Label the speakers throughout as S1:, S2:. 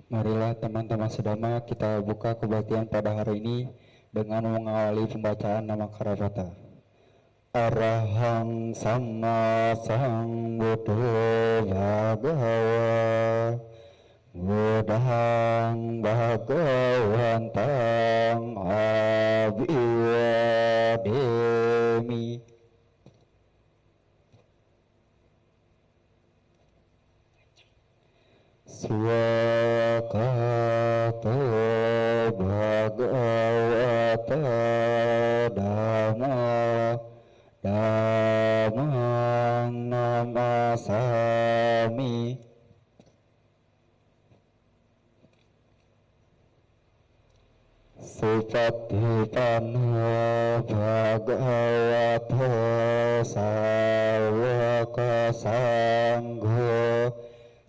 S1: Marilah teman-teman sedama kita buka kebaktian pada hari ini dengan mengawali pembacaan nama Karabata. Arahang Sama Sambuddho Bhagawa Buddhang Bhagawantang Abhiwademi. Swakato Bhagavata Dhamma Dhammang Namasami. Supatipanno Bhagavato Sawaka Sangho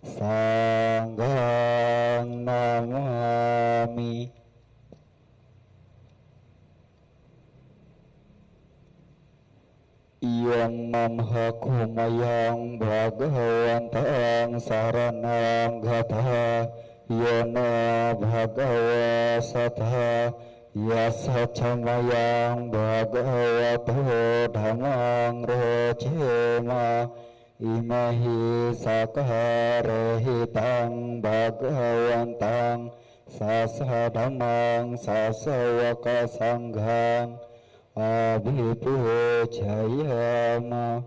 S1: Sanghang Namami. Iyang mamhakumayang Bhagawantang saranang gata Yana Bhagawa Satha Yasa Camayang Bhagavato Dhammang Rocema Imahi Sakarehitang Bhagawantang Sasa Dhammang Sasawaka Sanghang Abhipujayama.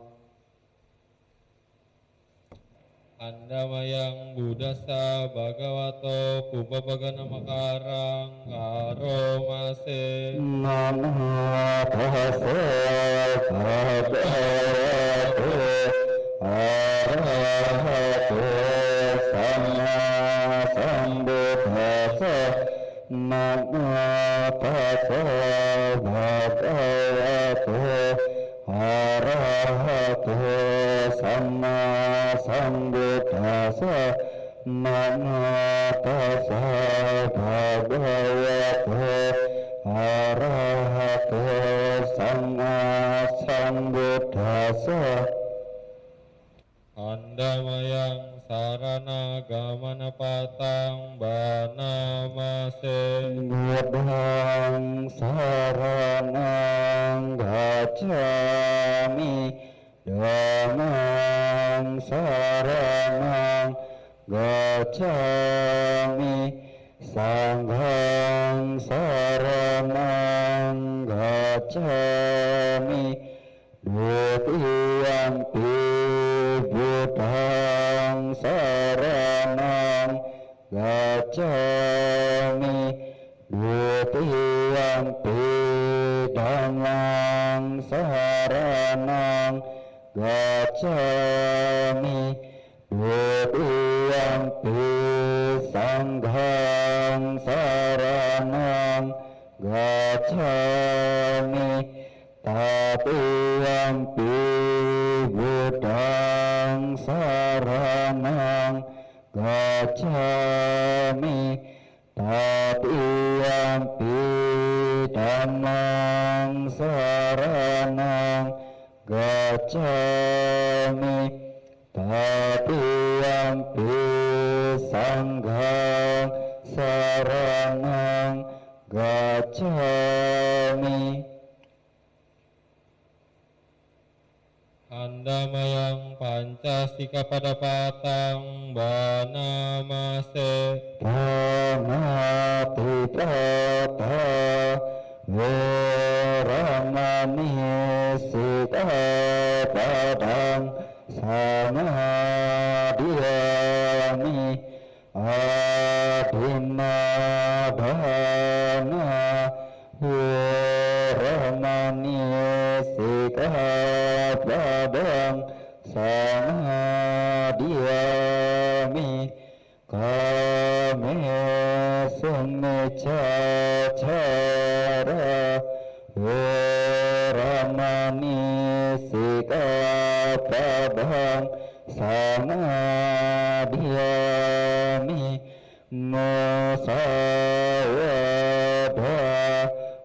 S2: Andamayang Buddhasa Bhagavato Pupapagana Makarang Karomase.
S1: Namo tassa bhagavato arahato sama sambuddhassa. Namo tassa bhagavato arahato sama sambuddhassa. Namo tassa bhagavato arahato sama sambuddhassa.
S2: Andamayang Sarana Gamana Patang Banamase.
S1: Buddhang saranang gacchami Dhammang saranang gacchami Sanghang saranang gacchami Dutiyampi Buddhang saranang gacchami Dutiyampi Dhammang saranang gacchami Dutiyampi Sanghang saranang gacchami Tatiyampi Buddhang saranang gacchami Tatiyampi Dhammang saranang gacchami Tatiyampi Sanghang saranang gacchami.
S2: Andamayang Pancasika Padapatang Banamase.
S1: Pranati Prata Veramani Siddhapadang Samadhiyami Adinadana Veramani Siddhapadang Samadhiyami Kame Sumiccacara Veramani Siddhapadang Samadhiyami Musawada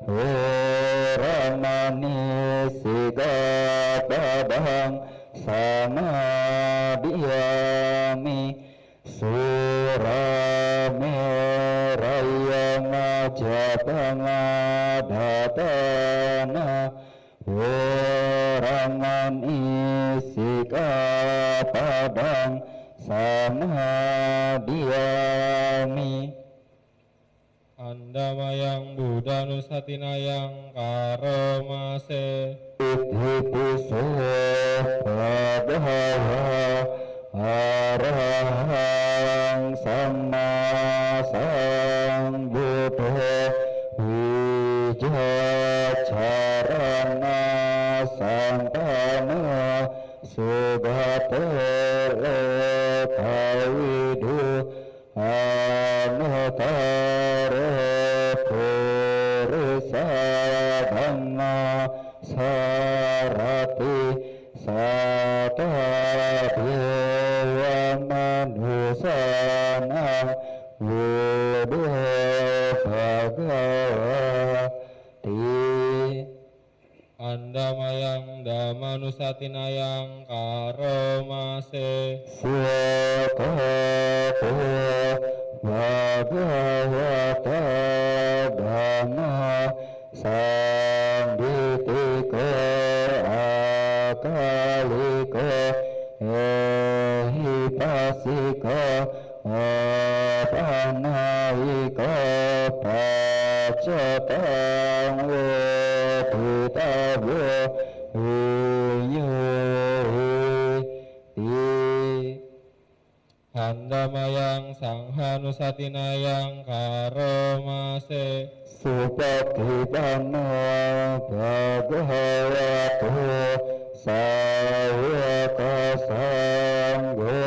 S1: Veramani Siddhapadang Samadhiyami Suraya meraya majapanga datana orangan isi kapadang sama diami
S2: Andamayang Buddha Nusatinayang Karomase
S1: Itipiso Padahava Arahang Sama Sambuddho Wijacarana Santana Sugatele Pawidu Anutare Purisa Dhamma Sarati Sata Dewa Manusana Buddha Bhagavati
S2: Andamayang Damanusatinayang Karomase
S1: Swakato Bhagavata Dhamma Sambitiko Akaliko Ehipasiko Apanaiko Pacatang Weditabo Uyuhi
S2: Andamayang Sanghanusatinayang Karomase
S1: Supatipano Bhagavato Sawaka Sangho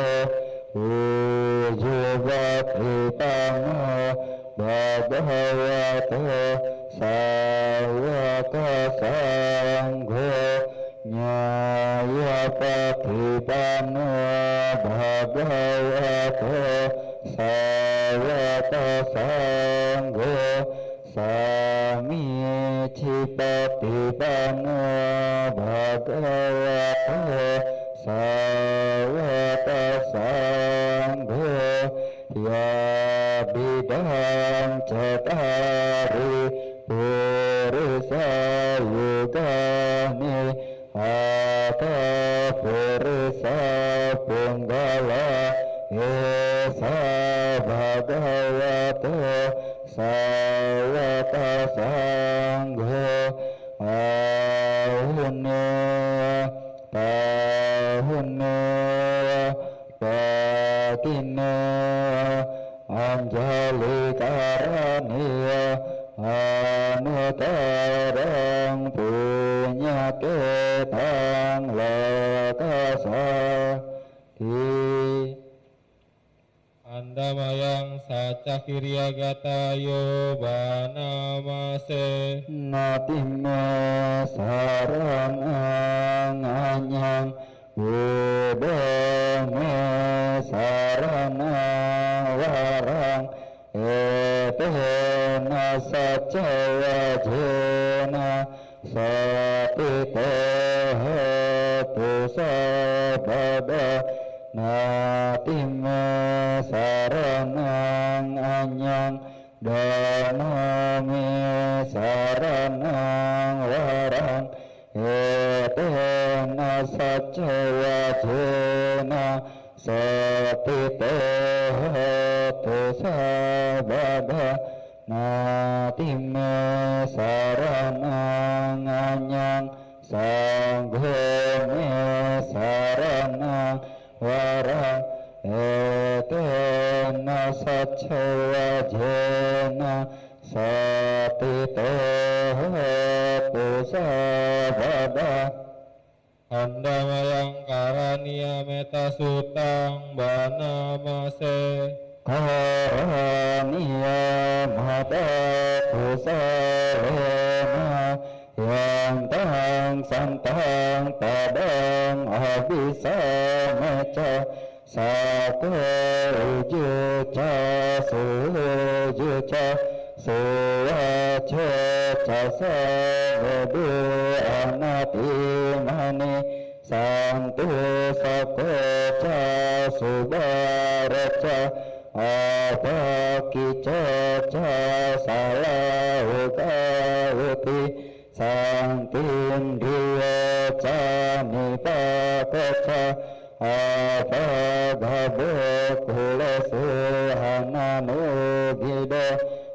S1: Ujjuvatipano Bhagavato Sawaka Sangho Nyayapatipano Bhagavato Sawaka Sangho Sami Cipatipano Bhagavato Sawaka Sangho Ya Bidang Cetari Purisa Yugani Ata Purisa Punggala Esa Bhagavato Sawaka Sangho Ahune Tahune Patine Anjali Karania Anutarang Punya Ketang Lakasa
S2: Andamayang Sacakiriagatayo Banamase
S1: Natime Saranang Anyang Budame Saranang Warang Etena Sacawajena Satitehetu Sabada Natime Saranang Anyang Danami Saranang Warang Etena Sacawajena Satitehetu Sabada Natime Saranang Anyang Sanghome Saranang Warang Etena Sacawajena Satitehetu Sabada
S2: Andamayang Karania Meta Sutang Banamase
S1: Karania Mata Kusarena Yantang Santang Padang Abisa Meca Sako Ujuca Sujuca Suwaca Casa Vedu Anatimani Santu Sakoca Subaraca apakicaca salahukauti sangtindriya cani pakeca apagabukula suhananugida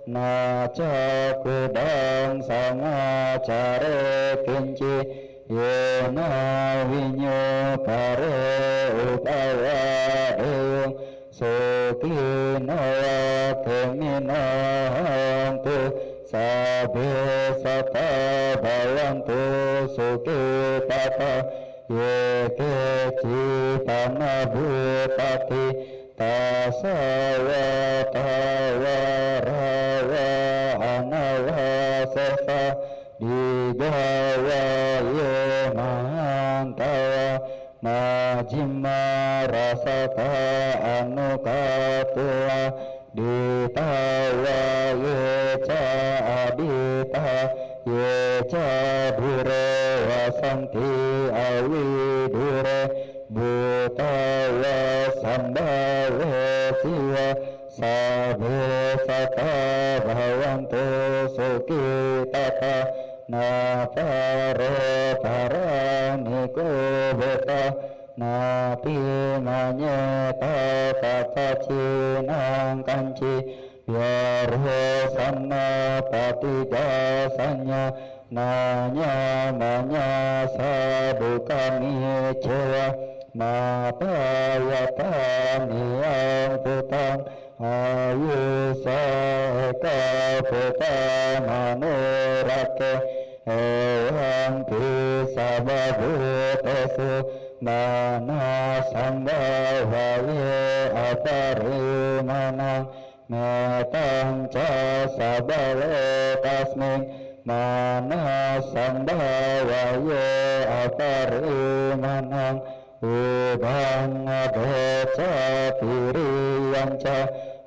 S1: naca kudang sangacare kinci yena winyo pare upawa deyung sukinaya keminantu sabe sata bawantu sukitata yeke cipana bupati tasawa tawarawa anawasesa digawa ye mantawa majima rasaka anukatua ditawa ye ca adita ye ca dure wasanti awidure butawa sambawe siwa sabe sata bhavantu sukitata napare paraniko beta napi manyeta tata cinang kanci biar hosanna patigasanya nanya manya sadukani cewa mapayatani yang putang ayu seka putang manurake ewan bisa babutesu mana sambawaye aparimanang metang casa bale tasming mana sambawaye aparimanang ubang adeca piriyanca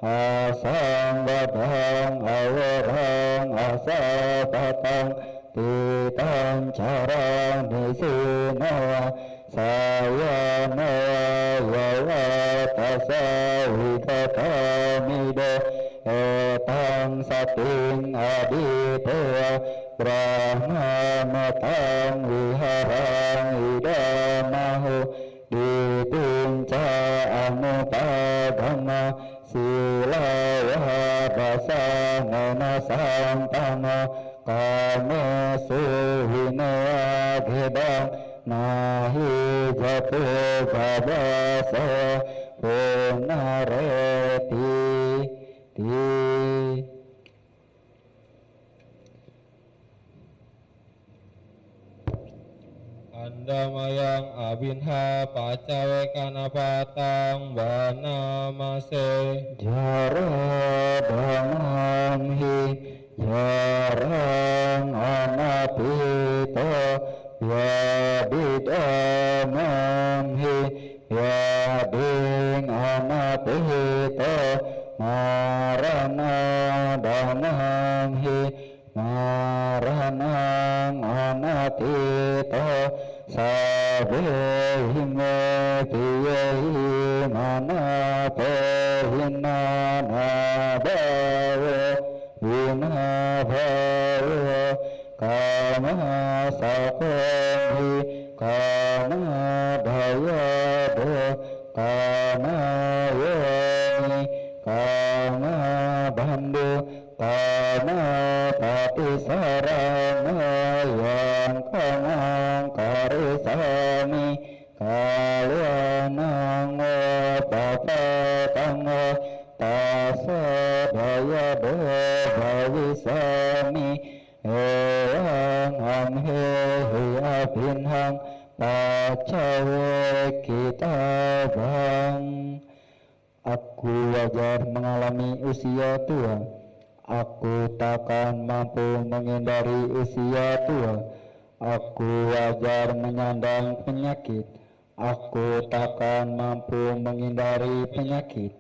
S1: asang badang awarang asapatang titang carang nisinawa saya nawa tasawikatamido etang sating aditewa brahmanatang wiharang idamahu ditinca anupadama silawabasa nona santama kame suhinaya gedang nahi jatu babasa punareti
S2: Andamayang abinha pacawe kanapatang banamase
S1: jara bangamhi jarang anapito yabidamamhi yabing anapito marana damamhi maranang anatito sabehime piyehi manapehina nabawo vinabawo kama sakohi kama dayado kama yoni kama bandu kama patisarana yang kamang karisami kalyanang papatang tasadaya bawisami eyang amhehi abinhang pacawe kitabang. Aku wajar mengalami usia tua, aku takkan mampu menghindari usia tua. Aku wajar menyandang penyakit, aku takkan mampu menghindari penyakit.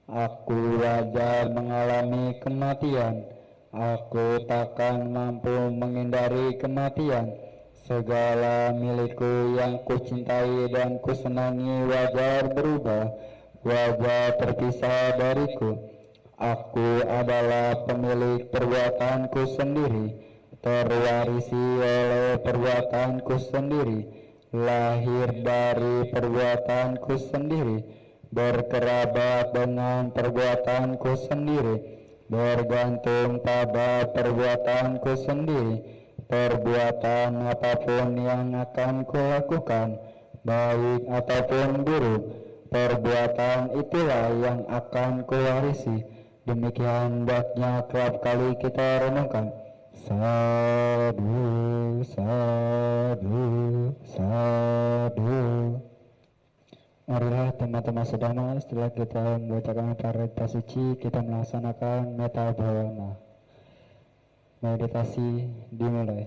S1: Aku wajar mengalami kematian, aku takkan mampu menghindari kematian. Segala milikku yang kucintai dan kusenangi wajar berubah, wajah terpisah dariku. Aku adalah pemilik perbuatanku sendiri, terwarisi oleh perbuatanku sendiri, lahir dari perbuatanku sendiri, berkerabat dengan perbuatanku sendiri, bergantung pada perbuatanku sendiri. Perbuatan apapun yang akan kulakukan, baik ataupun buruk, perbuatan itulah yang akan kuwarisi. Demikian hendaknya kerap kali kita renungkan. Sadu, sadu, sadu. Marilah teman-teman sedama, setelah kita membacakan parita suci, kita melaksanakan meta bhavana. Meditasi dimulai.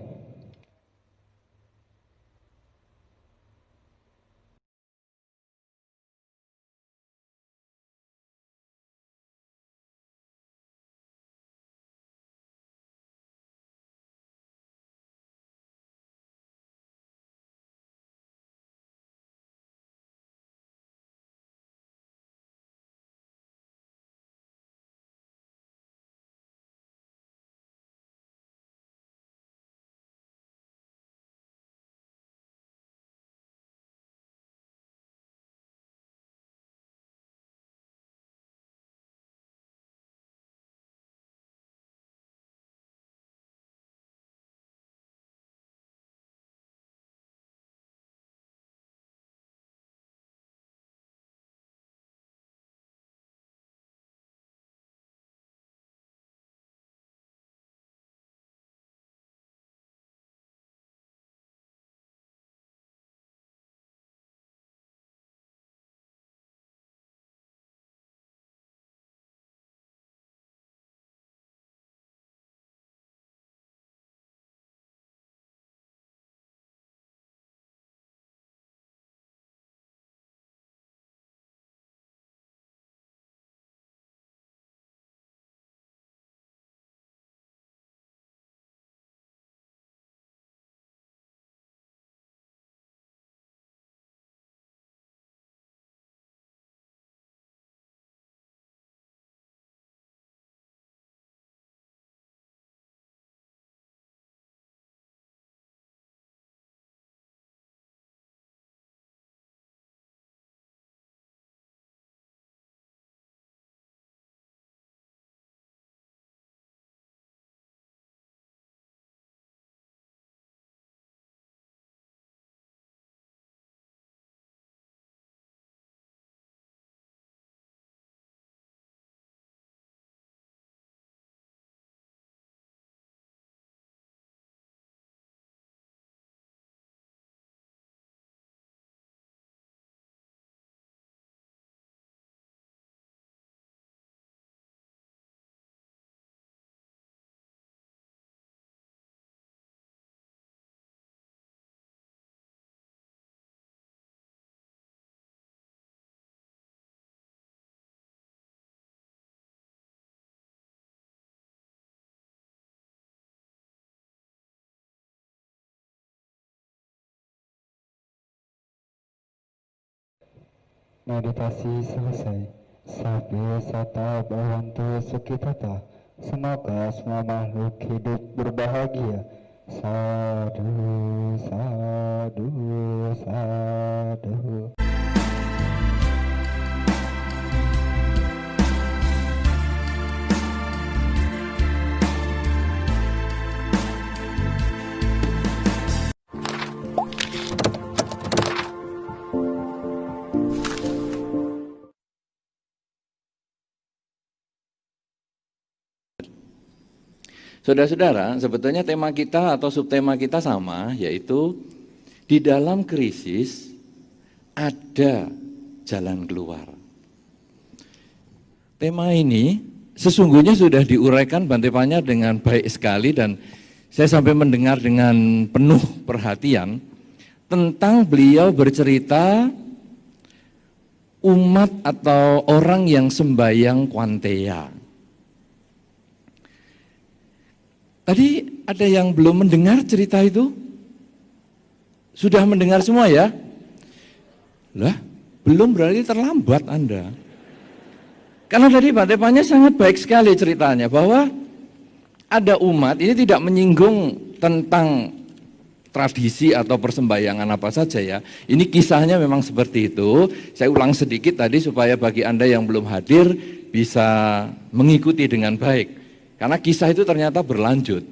S1: Meditasi selesai. Sabbe sata bhavantu sukhitata. Semoga semua makhluk hidup berbahagia. Sadu, sadu, sadu.
S3: Saudara-saudara, sebetulnya tema kita atau subtema kita sama, yaitu di dalam krisis ada jalan keluar. Tema ini sesungguhnya sudah diuraikan Bante Panya dengan baik sekali dan saya sampai mendengar dengan penuh perhatian tentang beliau bercerita umat atau orang yang sembahyang Kwanteya. Tadi ada yang belum mendengar cerita itu? Sudah mendengar semua ya? Lah, belum berarti terlambat Anda. Karena tadi Pak Tepanya sangat baik sekali ceritanya bahwa ada umat, ini tidak menyinggung tentang tradisi atau persembahyangan apa saja ya. Ini kisahnya memang seperti itu. Saya ulang sedikit tadi supaya bagi Anda yang belum hadir bisa mengikuti dengan baik. Karena kisah itu ternyata berlanjut.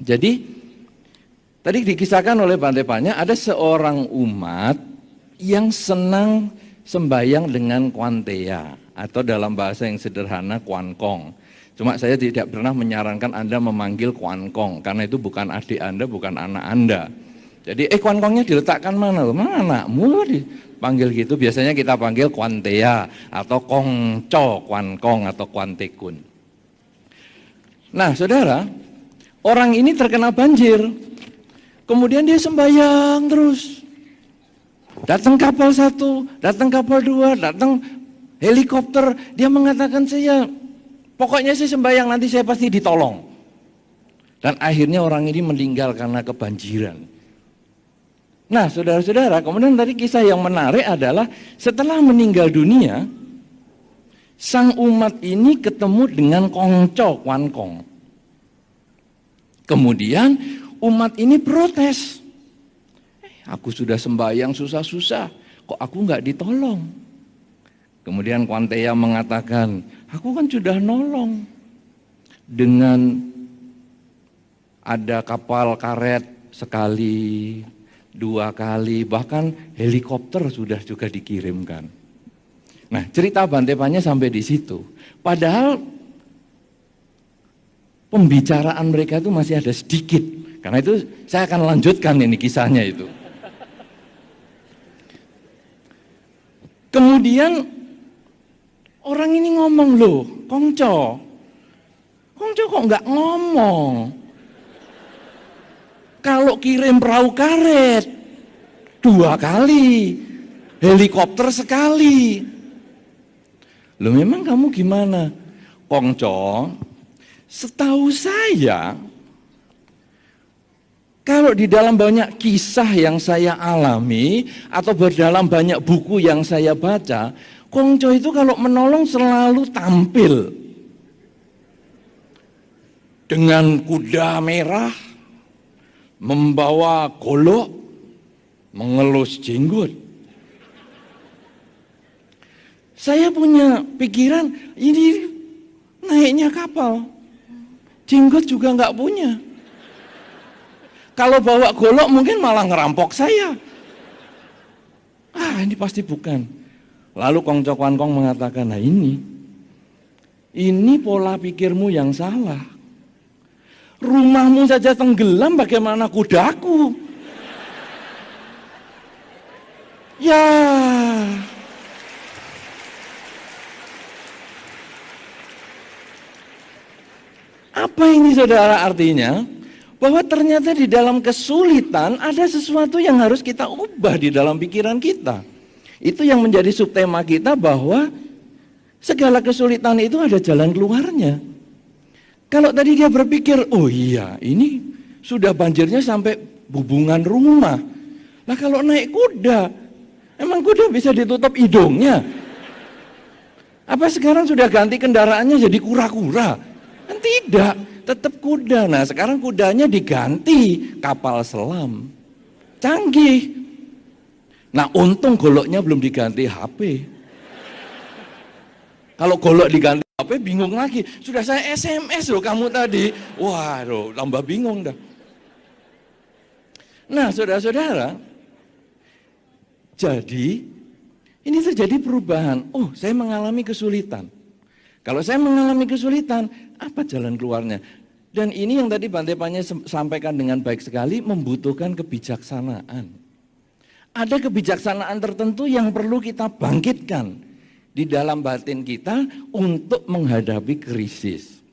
S3: Jadi tadi dikisahkan oleh Pak Tepanya ada seorang umat yang senang sembahyang dengan kuantea atau dalam bahasa yang sederhana kuankong. Cuma saya tidak pernah menyarankan Anda memanggil kuankong karena itu bukan adik Anda, bukan anak Anda. Jadi kuankongnya diletakkan mana? Mana anakmu dipanggil gitu. Biasanya kita panggil kuantea atau kongco, kuankong atau kuantekun. Nah, Saudara, orang ini terkena banjir. Kemudian dia sembahyang terus. Datang kapal 1, datang kapal 2, datang helikopter, dia mengatakan pokoknya saya sembahyang nanti saya pasti ditolong. Dan akhirnya orang ini meninggal karena kebanjiran. Nah saudara-saudara, kemudian tadi kisah yang menarik adalah setelah meninggal dunia, sang umat ini ketemu dengan kongco, kuankong. Kemudian umat ini protes. Aku sudah sembahyang susah-susah, kok aku nggak ditolong? Kemudian kuantea mengatakan, aku kan sudah nolong dengan ada kapal karet sekali, 2 kali, bahkan helikopter sudah juga dikirimkan. Nah, cerita Bantepanya sampai di situ. Padahal pembicaraan mereka itu masih ada sedikit. Karena itu saya akan lanjutkan ini kisahnya itu. Kemudian orang ini ngomong, loh, Kongco kok nggak ngomong? Kalau kirim perahu karet 2 kali, helikopter sekali. Loh memang kamu gimana? Kongco, setahu saya, kalau di dalam banyak kisah yang saya alami, atau dalam banyak buku yang saya baca, Kongco itu kalau menolong selalu tampil dengan kuda merah, membawa golok, mengelus jenggot. Saya punya pikiran, ini naiknya kapal, jenggot juga nggak punya. Kalau bawa golok mungkin malah ngerampok saya. Ini pasti bukan. Lalu Kongco Kuankong mengatakan, nah ini pola pikirmu yang salah. Rumahmu saja tenggelam, bagaimana kudaku? Ya. Apa ini saudara artinya? Bahwa ternyata di dalam kesulitan ada sesuatu yang harus kita ubah di dalam pikiran kita. Itu yang menjadi subtema kita bahwa segala kesulitan itu ada jalan keluarnya. Kalau tadi dia berpikir, oh iya ini sudah banjirnya sampai hubungan rumah. Nah kalau naik kuda, emang kuda bisa ditutup hidungnya? Apa sekarang sudah ganti kendaraannya jadi kura-kura? Kan tidak, tetap kuda. Nah sekarang kudanya diganti kapal selam. Canggih. Nah untung goloknya belum diganti HP. Kalau golok diganti HP bingung lagi. Sudah saya SMS loh kamu tadi. Waduh tambah bingung dah. Nah saudara-saudara, jadi ini terjadi perubahan. Oh saya mengalami kesulitan. Kalau saya mengalami kesulitan, apa jalan keluarnya? Dan ini yang tadi Bantepanya sampaikan dengan baik sekali, membutuhkan kebijaksanaan. Ada kebijaksanaan tertentu yang perlu kita bangkitkan di dalam batin kita untuk menghadapi krisis.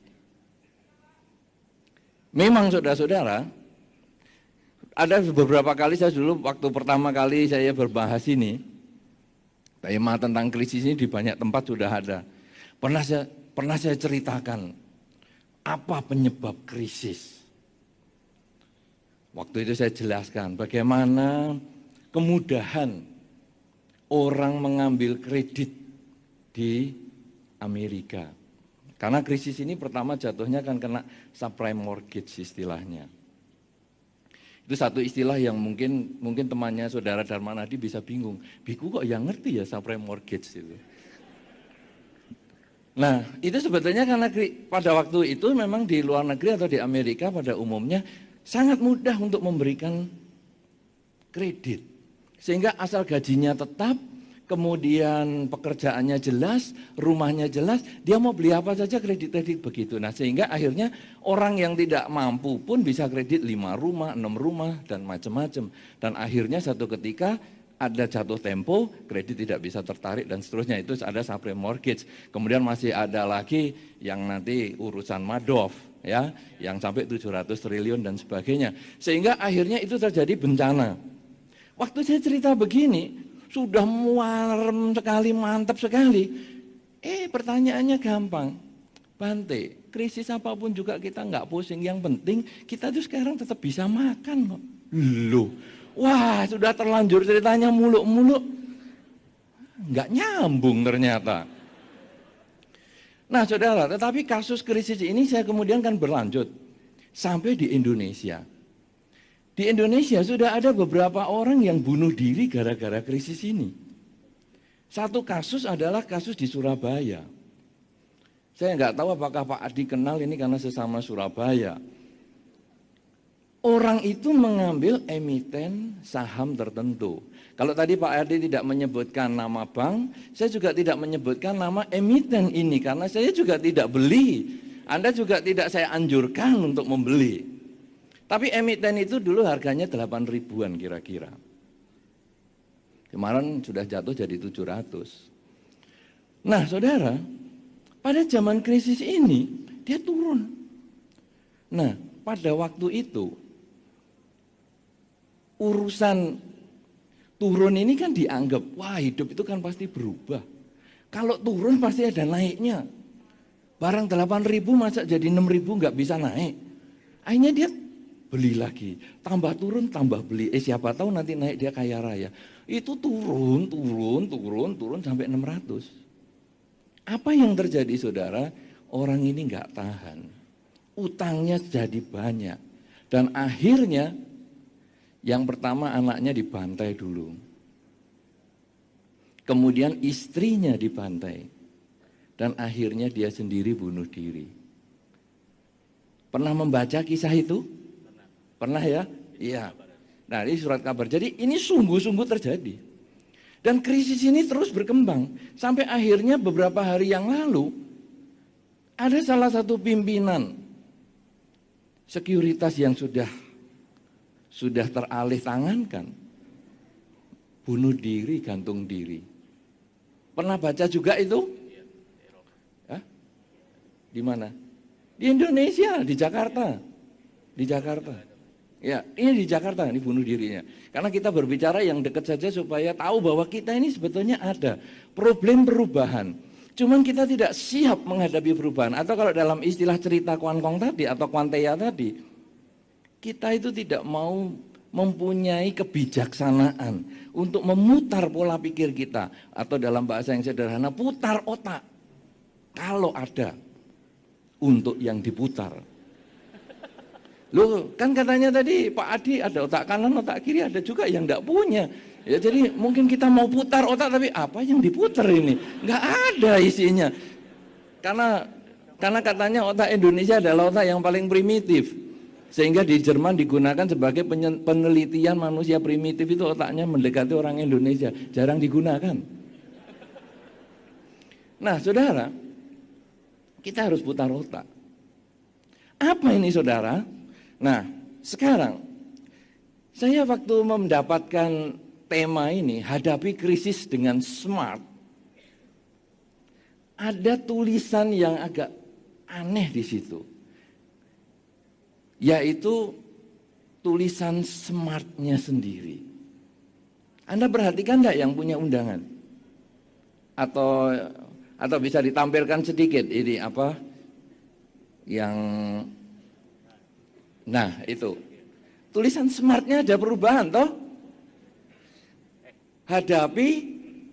S3: Memang saudara-saudara, ada beberapa kali saya dulu waktu pertama kali saya berbahas ini, tema tentang krisis ini di banyak tempat sudah ada. Pernah saya ceritakan apa penyebab krisis. Waktu itu saya jelaskan bagaimana kemudahan orang mengambil kredit di Amerika. Karena krisis ini pertama jatuhnya kan kena subprime mortgage istilahnya. Itu satu istilah yang mungkin temannya saudara Darmanadi bisa bingung. Biku kok yang ngerti ya subprime mortgage itu. Nah, itu sebetulnya karena pada waktu itu memang di luar negeri atau di Amerika pada umumnya sangat mudah untuk memberikan kredit. Sehingga asal gajinya tetap, kemudian pekerjaannya jelas, rumahnya jelas, dia mau beli apa saja kredit-kredit begitu. Nah, sehingga akhirnya orang yang tidak mampu pun bisa kredit 5 rumah, 6 rumah, dan macam-macam. Dan akhirnya satu ketika ada jatuh tempo, kredit tidak bisa tertarik dan seterusnya. Itu ada subprime mortgage. Kemudian masih ada lagi yang nanti urusan Madoff, ya, yang sampai 700 triliun dan sebagainya. Sehingga akhirnya itu terjadi bencana. Waktu saya cerita begini, sudah muarem sekali, mantap sekali. Pertanyaannya gampang. Bante, krisis apapun juga kita nggak pusing. Yang penting kita tuh sekarang tetap bisa makan kok. Loh, wah sudah terlanjur ceritanya muluk-muluk. Nggak nyambung ternyata. Nah saudara, tetapi kasus krisis ini saya kemudian kan berlanjut sampai di Indonesia. Di Indonesia sudah ada beberapa orang yang bunuh diri gara-gara krisis ini. Satu kasus adalah kasus di Surabaya. Saya nggak tahu apakah Pak Adi kenal ini karena sesama Surabaya. Orang itu mengambil emiten saham tertentu. Kalau tadi Pak Adi tidak menyebutkan nama bank, saya juga tidak menyebutkan nama emiten ini karena saya juga tidak beli. Anda juga tidak saya anjurkan untuk membeli. Tapi emiten itu dulu harganya 8 ribuan kira-kira. Kemarin sudah jatuh jadi 700. Nah saudara, pada zaman krisis ini dia turun. Nah pada waktu itu urusan turun ini kan dianggap, wah hidup itu kan pasti berubah. Kalau turun pasti ada naiknya. Barang 8 ribu masa jadi 6 ribu nggak bisa naik. Akhirnya dia beli lagi, tambah turun, tambah beli. Siapa tahu nanti naik dia kaya raya. Itu turun sampai 600. Apa yang terjadi saudara? Orang ini nggak tahan. Utangnya jadi banyak. Dan akhirnya yang pertama anaknya dibantai dulu. Kemudian istrinya dibantai. Dan akhirnya dia sendiri bunuh diri. Pernah membaca kisah itu? Pernah ya? Iya. Nah ini surat kabar. Jadi ini sungguh-sungguh terjadi. Dan krisis ini terus berkembang. Sampai akhirnya beberapa hari yang lalu, ada salah satu pimpinan sekuritas yang sudah teralih tangankan. Bunuh diri, gantung diri. Pernah baca juga itu? Hah? Di mana? Di Indonesia, di Jakarta. Di Jakarta. Ya, ini di Jakarta, ini bunuh dirinya. Karena kita berbicara yang dekat saja supaya tahu bahwa kita ini sebetulnya ada problem perubahan. Cuman kita tidak siap menghadapi perubahan. Atau kalau dalam istilah cerita Kwan Kong tadi atau Kwanteya tadi, kita itu tidak mau mempunyai kebijaksanaan untuk memutar pola pikir kita. Atau dalam bahasa yang sederhana, putar otak. Kalau ada untuk yang diputar. Loh, kan katanya tadi Pak Adi ada otak kanan, otak kiri, ada juga yang enggak punya. Ya jadi mungkin kita mau putar otak tapi apa yang diputar ini? Enggak ada isinya. Karena katanya otak Indonesia adalah otak yang paling primitif. Sehingga di Jerman digunakan sebagai penelitian manusia primitif itu otaknya mendekati orang Indonesia, jarang digunakan. Nah, saudara, kita harus putar otak. Apa ini saudara? Nah, sekarang saya waktu mendapatkan tema ini, hadapi krisis dengan smart, ada tulisan yang agak aneh di situ, yaitu tulisan smartnya sendiri. Anda perhatikan enggak yang punya undangan? Atau bisa ditampilkan sedikit ini apa? Yang nah itu tulisan smartnya ada perubahan toh. Hadapi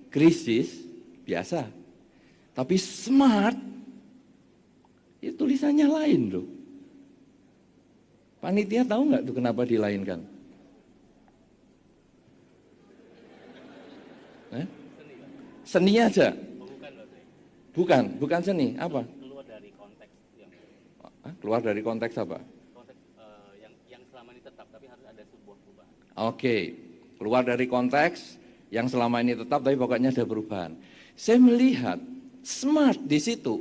S3: krisis biasa, Tapi smart, itu tulisannya lain loh. Panitia tahu nggak tuh kenapa dilainkan? Seni aja? Bukan seni, apa?
S4: Keluar dari konteks
S3: Keluar dari konteks apa?
S4: konteks yang selama ini tetap, tapi harus ada sebuah perubahan.
S3: Oke, keluar dari konteks yang selama ini tetap, tapi pokoknya ada perubahan. Saya melihat smart di situ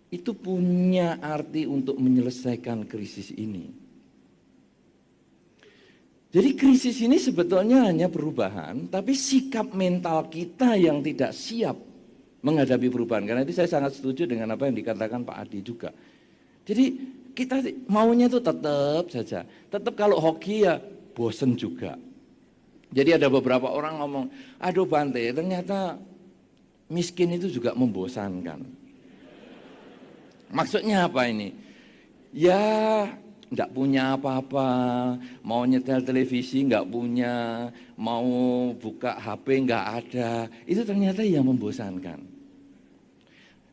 S3: itu punya arti untuk menyelesaikan krisis ini. Jadi krisis ini sebetulnya hanya perubahan, tapi sikap mental kita yang tidak siap menghadapi perubahan. Karena itu saya sangat setuju dengan apa yang dikatakan Pak Adi juga. Jadi kita maunya itu tetap saja. Tetap kalau hoki ya bosen juga. Jadi ada beberapa orang ngomong, aduh Bante, ternyata miskin itu juga membosankan. Maksudnya apa ini? Ya enggak punya apa-apa, mau nyetel televisi enggak punya, mau buka HP enggak ada, itu ternyata yang membosankan.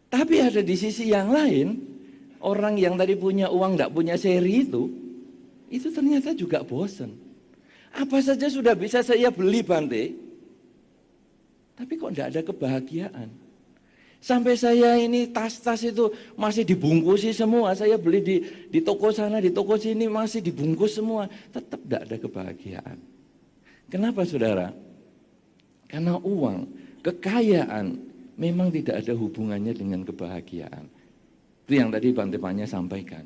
S3: Tapi ada di sisi yang lain, orang yang tadi punya uang enggak punya seri itu ternyata juga bosan. Apa saja sudah bisa saya beli Bante, tapi kok enggak ada kebahagiaan. Sampai saya ini tas-tas itu masih dibungkusi semua. Saya beli di toko sana, di toko sini masih dibungkus semua. Tetap tidak ada kebahagiaan. Kenapa saudara? Karena uang, kekayaan memang tidak ada hubungannya dengan kebahagiaan. Itu yang tadi Bante Panya sampaikan.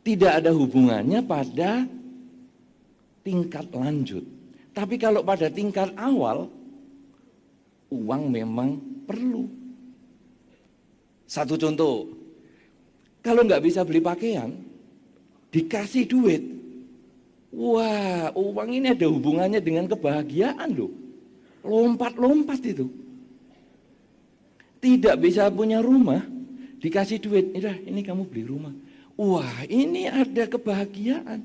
S3: Tidak ada hubungannya pada tingkat lanjut. Tapi kalau pada tingkat awal, uang memang perlu. Satu contoh, kalau nggak bisa beli pakaian, dikasih duit. Wah, uang ini ada hubungannya dengan kebahagiaan loh. Lompat-lompat itu. Tidak bisa punya rumah, dikasih duit. Ini kamu beli rumah. Wah, ini ada kebahagiaan.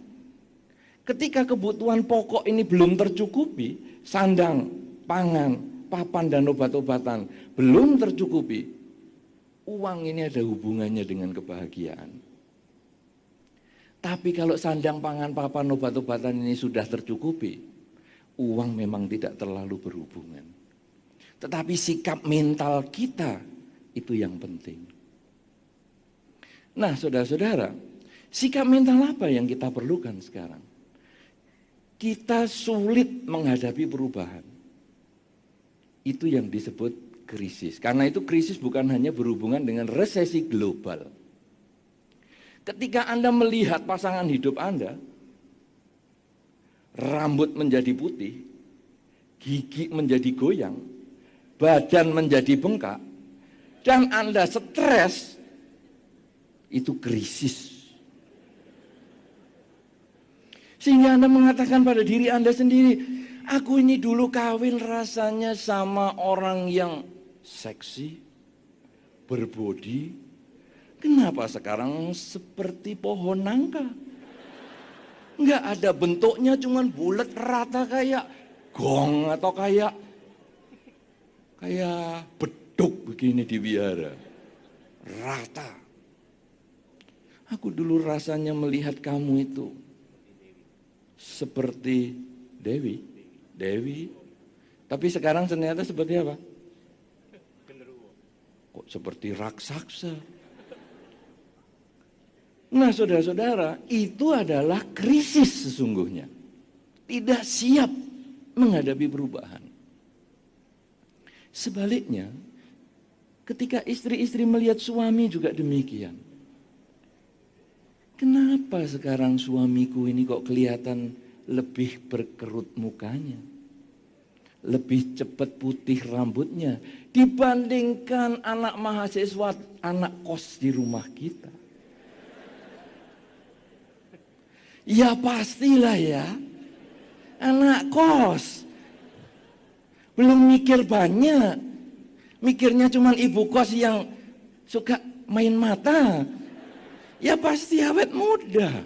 S3: Ketika kebutuhan pokok ini belum tercukupi, sandang, pangan, papan dan obat-obatan belum tercukupi, uang ini ada hubungannya dengan kebahagiaan. Tapi kalau sandang, pangan, papan, obat-obatan ini sudah tercukupi, uang memang tidak terlalu berhubungan. Tetapi sikap mental kita itu yang penting. Nah, saudara-saudara, sikap mental apa yang kita perlukan sekarang? Kita sulit menghadapi perubahan. Itu yang disebut krisis. Karena itu krisis bukan hanya berhubungan dengan resesi global. Ketika Anda melihat pasangan hidup Anda, rambut menjadi putih, gigi menjadi goyang, badan menjadi bengkak, dan Anda stres, itu krisis. Sehingga Anda mengatakan pada diri Anda sendiri, aku ini dulu kawin rasanya sama orang yang seksi, berbodi. Kenapa sekarang seperti pohon nangka? Enggak ada bentuknya, cuman bulat rata kayak gong atau kayak beduk begini di wihara. Rata. Aku dulu rasanya melihat kamu itu seperti Dewi. Tapi sekarang ternyata seperti apa? Kok seperti raksasa? Nah, saudara-saudara, itu adalah krisis sesungguhnya. Tidak siap menghadapi perubahan. Sebaliknya, ketika istri-istri melihat suami juga demikian. Kenapa sekarang suamiku ini kok kelihatan lebih berkerut mukanya? Lebih cepat putih rambutnya dibandingkan anak mahasiswa, anak kos di rumah kita. Ya pastilah ya, anak kos. Belum mikir banyak, mikirnya cuma ibu kos yang suka main mata. Ya pasti awet muda.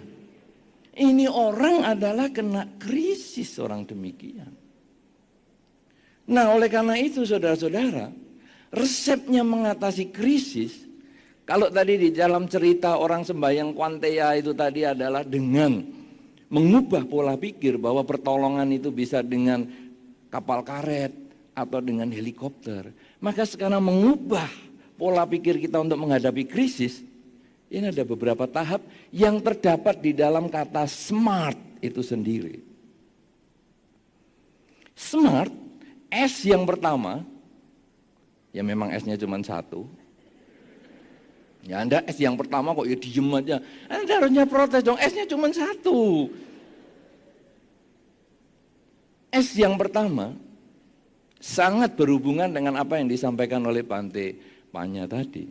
S3: Ini orang adalah kena krisis orang demikian. Nah, oleh karena itu saudara-saudara, resepnya mengatasi krisis, kalau tadi di dalam cerita orang sembahyang Kwanteya itu tadi adalah dengan mengubah pola pikir bahwa pertolongan itu bisa dengan kapal karet atau dengan helikopter. Maka sekarang mengubah pola pikir kita untuk menghadapi krisis, ini ada beberapa tahap yang terdapat di dalam kata SMART itu sendiri. SMART, S yang pertama, ya memang S-nya cuma satu. Ya Anda S yang pertama kok ya diem aja. Anda harusnya protes dong, S-nya cuma satu. S yang pertama sangat berhubungan dengan apa yang disampaikan oleh Bante Panya tadi.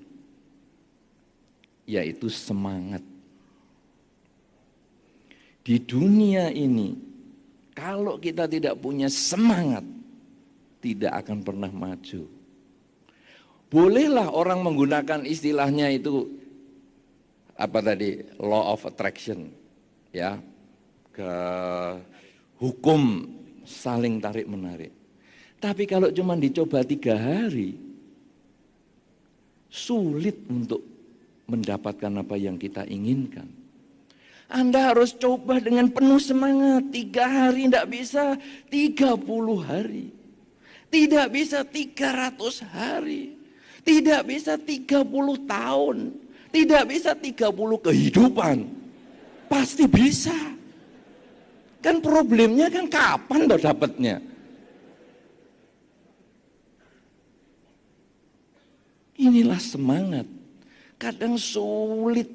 S3: Yaitu semangat. Di dunia ini, kalau kita tidak punya semangat, tidak akan pernah maju. Bolehlah orang menggunakan istilahnya itu apa tadi, law of attraction, ya, ke hukum saling tarik menarik. Tapi kalau cuma dicoba 3 hari, sulit untuk mendapatkan apa yang kita inginkan. Anda harus coba dengan penuh semangat. 3 hari tidak bisa, 30 hari. Tidak bisa 300 hari. Tidak bisa 30 tahun. Tidak bisa 30 kehidupan. Pasti bisa. Kan problemnya kan kapan toh dapatnya? Inilah semangat. Kadang sulit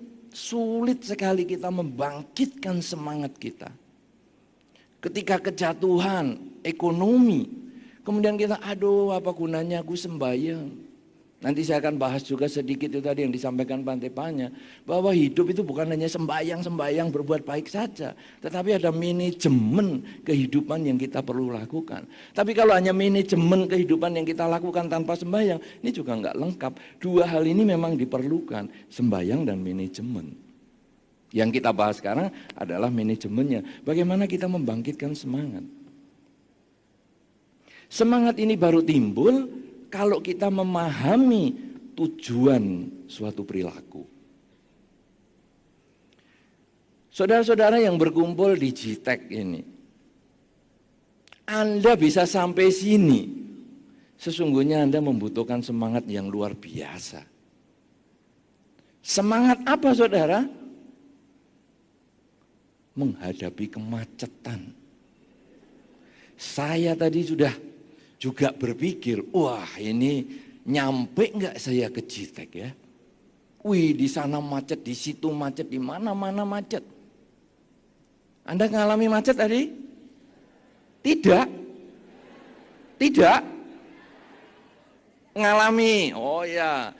S3: sekali kita membangkitkan semangat kita. Ketika kejatuhan ekonomi, kemudian kita aduh apa gunanya aku sembahyang. Nanti saya akan bahas juga sedikit itu tadi yang disampaikan Bante Panya, bahwa hidup itu bukan hanya sembahyang berbuat baik saja, tetapi ada manajemen kehidupan yang kita perlu lakukan. Tapi kalau hanya manajemen kehidupan yang kita lakukan tanpa sembahyang, ini juga enggak lengkap. 2 hal ini memang diperlukan, sembahyang dan manajemen. Yang kita bahas sekarang adalah manajemennya. Bagaimana kita membangkitkan semangat. Semangat ini baru timbul kalau kita memahami tujuan suatu perilaku. Saudara-saudara yang berkumpul di GTEC ini, Anda bisa sampai sini, sesungguhnya Anda membutuhkan semangat yang luar biasa. Semangat apa saudara? Menghadapi kemacetan. Saya tadi sudah juga berpikir, wah ini nyampe nggak saya ke GTEC ya? Wih di sana macet, di situ macet, di mana-mana macet. Anda ngalami macet tadi? Tidak. Tidak. Ngalami, oh ya.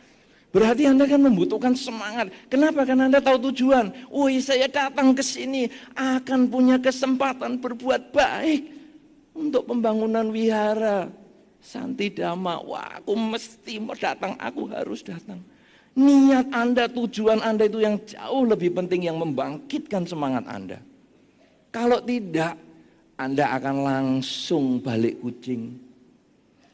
S3: Berarti Anda kan membutuhkan semangat. Kenapa? Karena Anda tahu tujuan. Wih saya datang ke sini akan punya kesempatan berbuat baik. Untuk pembangunan wihara Santidama, wah aku mesti mau datang, aku harus datang. Niat Anda, tujuan Anda itu yang jauh lebih penting, yang membangkitkan semangat Anda. Kalau tidak, Anda akan langsung balik kucing.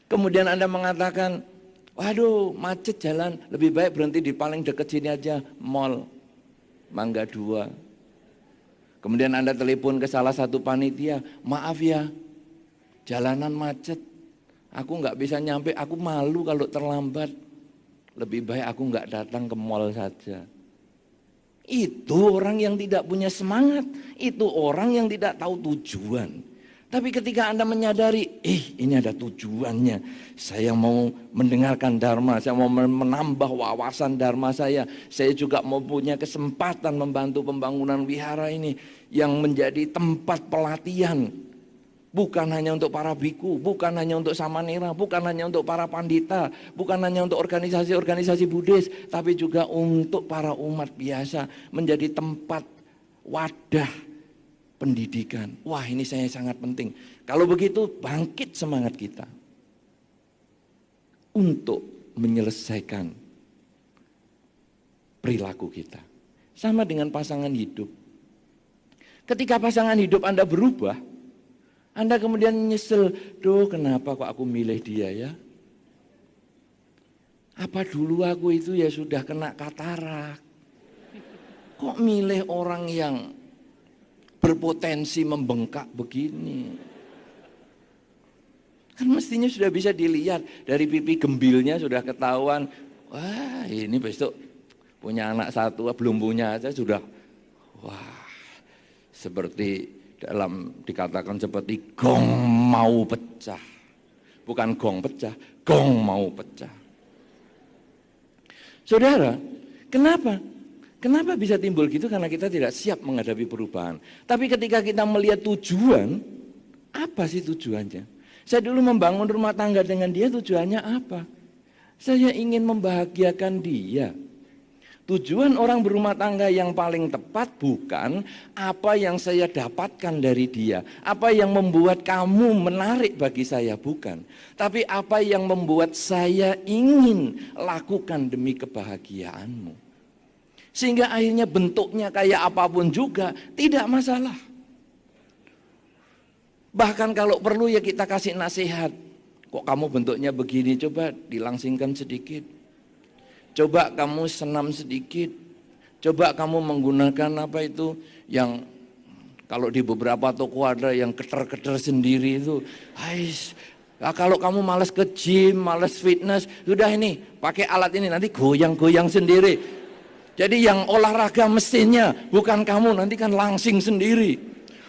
S3: Kemudian Anda mengatakan, waduh macet jalan, lebih baik berhenti di paling dekat sini aja, mall Mangga 2. Kemudian Anda telepon ke salah satu panitia, maaf ya, jalanan macet, aku nggak bisa nyampe, aku malu kalau terlambat. Lebih baik aku nggak datang ke mall saja. Itu orang yang tidak punya semangat, itu orang yang tidak tahu tujuan. Tapi ketika Anda menyadari, ini ada tujuannya, saya mau mendengarkan Dharma, saya mau menambah wawasan Dharma saya juga mau punya kesempatan membantu pembangunan wihara ini yang menjadi tempat pelatihan. Bukan hanya untuk para biku, bukan hanya untuk samanera, bukan hanya untuk para pandita, bukan hanya untuk organisasi-organisasi Buddhis, tapi juga untuk para umat biasa, menjadi tempat wadah pendidikan. Wah ini saya sangat penting. Kalau begitu bangkit semangat kita untuk menyelesaikan perilaku kita. Sama dengan pasangan hidup. Ketika pasangan hidup Anda berubah, Anda kemudian nyesel, duh kenapa kok aku milih dia ya? Apa dulu aku itu ya sudah kena katarak? Kok milih orang yang berpotensi membengkak begini? Kan mestinya sudah bisa dilihat dari pipi gembilnya sudah ketahuan. Wah, ini besok punya anak satu, belum punya aja sudah. Wah, seperti dikatakan seperti gong mau pecah. Bukan gong pecah, gong mau pecah. Saudara, kenapa? Kenapa bisa timbul gitu? Karena kita tidak siap menghadapi perubahan. Tapi ketika kita melihat tujuan, apa sih tujuannya? Saya dulu membangun rumah tangga dengan dia, tujuannya apa? Saya ingin membahagiakan dia. Tujuan orang berumah tangga yang paling tepat bukan apa yang saya dapatkan dari dia, apa yang membuat kamu menarik bagi saya, bukan. Tapi apa yang membuat saya ingin lakukan demi kebahagiaanmu. Sehingga akhirnya bentuknya kayak apapun juga tidak masalah. Bahkan kalau perlu ya kita kasih nasihat. Kok kamu bentuknya begini, coba dilangsingkan sedikit. Coba kamu senam sedikit. Coba kamu menggunakan apa itu yang kalau di beberapa toko ada yang keter-keter sendiri itu. Nah, kalau kamu malas ke gym, malas fitness, sudah ini pakai alat ini nanti goyang-goyang sendiri. Jadi yang olahraga mesinnya bukan kamu, nanti kan langsing sendiri.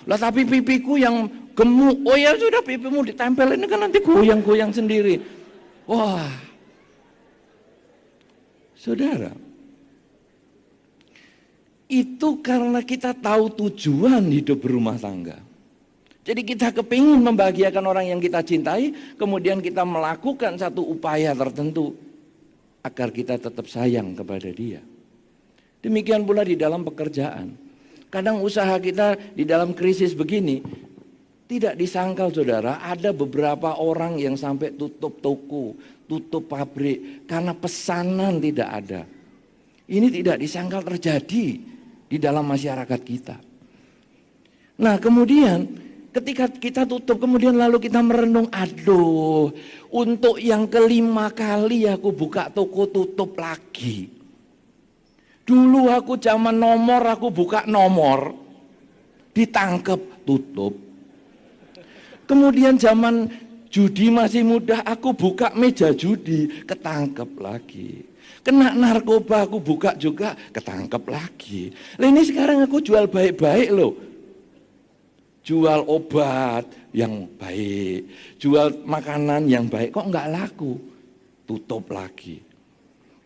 S3: Lah tapi pipiku yang gemuk, oh ya sudah pipimu ditempel ini kan nanti goyang-goyang sendiri. Wah, saudara, itu karena kita tahu tujuan hidup berumah tangga. Jadi kita kepingin membahagiakan orang yang kita cintai, kemudian kita melakukan satu upaya tertentu agar kita tetap sayang kepada dia. Demikian pula di dalam pekerjaan. Kadang usaha kita di dalam krisis begini, tidak disangkal saudara, ada beberapa orang yang sampai tutup toko, tutup pabrik, karena pesanan tidak ada. Ini tidak disangkal terjadi di dalam masyarakat kita. Nah kemudian ketika kita tutup, kemudian lalu kita merenung, aduh untuk yang kelima kali aku buka toko tutup lagi. Dulu aku zaman nomor, aku buka nomor, ditangkep, tutup. Kemudian zaman judi masih muda, aku buka meja judi, ketangkep lagi. Kena narkoba, aku buka juga, ketangkep lagi. Lah ini sekarang aku jual baik-baik loh. Jual obat yang baik, jual makanan yang baik, kok enggak laku? Tutup lagi.